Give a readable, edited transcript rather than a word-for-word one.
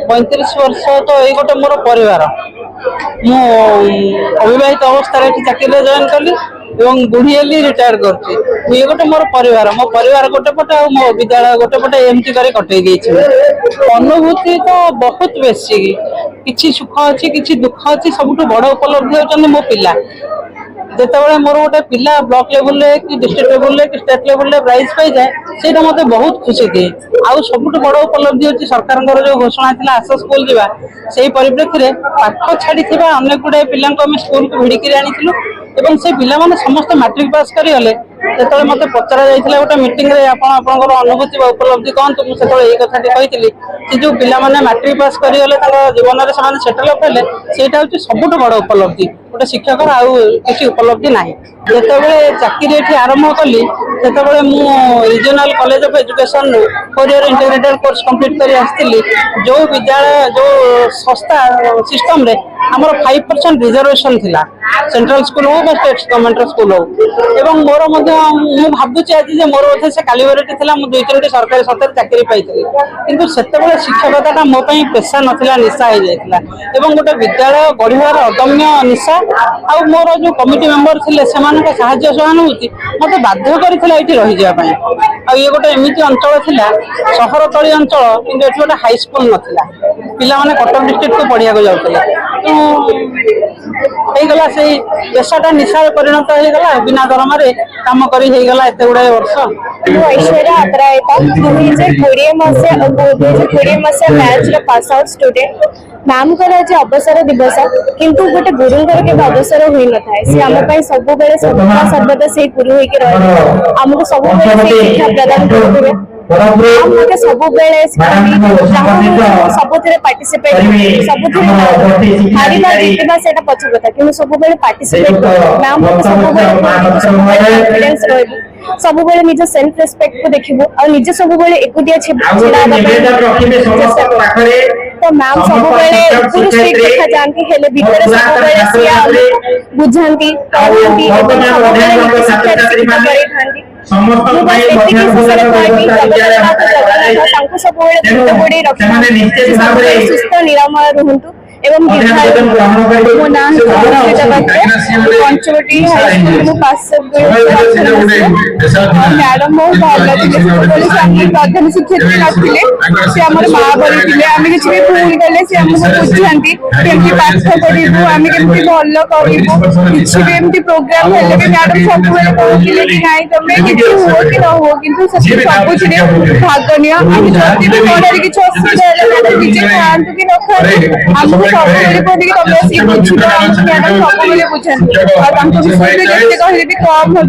35 वर्ष तो ये गोटे मोर परिवार मु अविवाहित अवस्था चाकरी जॉइन कली बुढ़ी हेली रिटायर कर ये गोटे मोर परिवार मो परिवार गोटे पटे आ मो विद्यालय गोटे पटे एमती कर कटे अनुभूति तो बहुत बेसी किसी सुख अच्छी किसी दुख अच्छी सबुठ बड़ उपलब्धि होती मो पिला जिते मोर गोटे पिला ब्लॉक लेवल कि डिस्ट्रिक्ट लेवल कि स्टेट लेवल प्राइज पाई जाए से मत बहुत खुशी दिए आउ सब बड़ उपलब्धि होती सरकार जो घोषणा थी आस स्कूल जावा से परिप्रेक्षी पाठ छाड़ी अनेक गुड़ाए पिला स्कूल को भिड़िकी आनी से पिला समस्त मैट्रिक पास करगले जो मत पचरा जाता गोटे मीटिंग आपंकर अनुभूति उपलब्धि कहतु मुझे ये कथाटी कही जो पिला मैट्रिक पास करगले जीवन में सेटल अप हेले से सबुठ बड़ उपलब्धि गोटे शिक्षक आउ किसी उपलब्धि ना जिते चाकरी आरंभ कली से regional college of education 4 year integrated course complete कर आसती जो विद्यालय जो संस्था सिस्टम रे हमर 5% रिजर्वेशन थिला सेंट्रल स्कूल हो स्टेट गवर्नमेंट स्कूल हो मोर भावुची आज मोर बोधे से कालीबरेटी थिला मु 2-3 सरकारी सत्तर चाकरी पाइली किंतु सेतेबेले शिक्षकता मो पई पेशा नथिला निशा हो जाइतिला गोटे विद्यालय गढ़िबार अदम्य निशा आ मोर जो कमिटी मेंबर थिले सेमानक साहाय्य सहानुभूति मते बाध्य करथिला एठी रहि जा पई आ ये गोटे एमिति अंचल थिला शहर तळी अंचल किंतु एठी गोटे हाई स्कूल नथिला पिला माने कटक डिस्ट्रिक्ट को पढ़िया को जाउतिले गला से पेशाटा निशा परिणत हो गला बिना दरमारे काम करी हो गला एते गुडा वर्ष ऐश्वर्या आत्रायता 2020 मसीहा मैच रे पास आउट स्टूडेंट मैम कर आज अवसर दिवस किंतु गोटे गुरुंकर के अवसर हुई न थाए से आम पई सब बेले सर्वदा से गुरु होई के रहे हमको सब बेले शिक्षा प्रदान करबे हमके सब बेले सबुथिरे पार्टिसिपेट सबुथिरे हारिबा जितबा सेटा पछ कथा कि सब बेले पार्टिसिपेट मैम को सब बेले कॉन्फिडेंस रहबो सब बेले निज सेल्फ रेस्पेक्ट को देखिबो और निज सब बेले एकुदिया छिड़ा तो मैम सब बेले पूरी स्ट्रिक्ट देखा जानती हेले भीतर सब बेले सिया बुझांती कहंती एवं सब बेले शिक्षा शिक्षा करै थांती समस्त भाई सब बेले रखी सुस्थ निरामय रुहंतु एवं मो ना पंचवटी हाईस्कूल मु पास मैडम बहुत भल प्रधान शिक्षक नथिले से हमर माँ बड़ी थे आम किसी भी भूल गले से हमको बुझाती केमती पाठ पढ़ू आम केमती भल करूँ किसी भी एमती प्रोग्राम हेले भी मैडम सब कहते कि नाई तुम किसी हो कि न हो कि सबुथ भाग नि पढ़ाई किसी असुविधा है मैडम निजे खातु कि न खातु आमको सब कहते कि तुम बुझ मैडम सब बुझाती और विषय कहले भी कम हो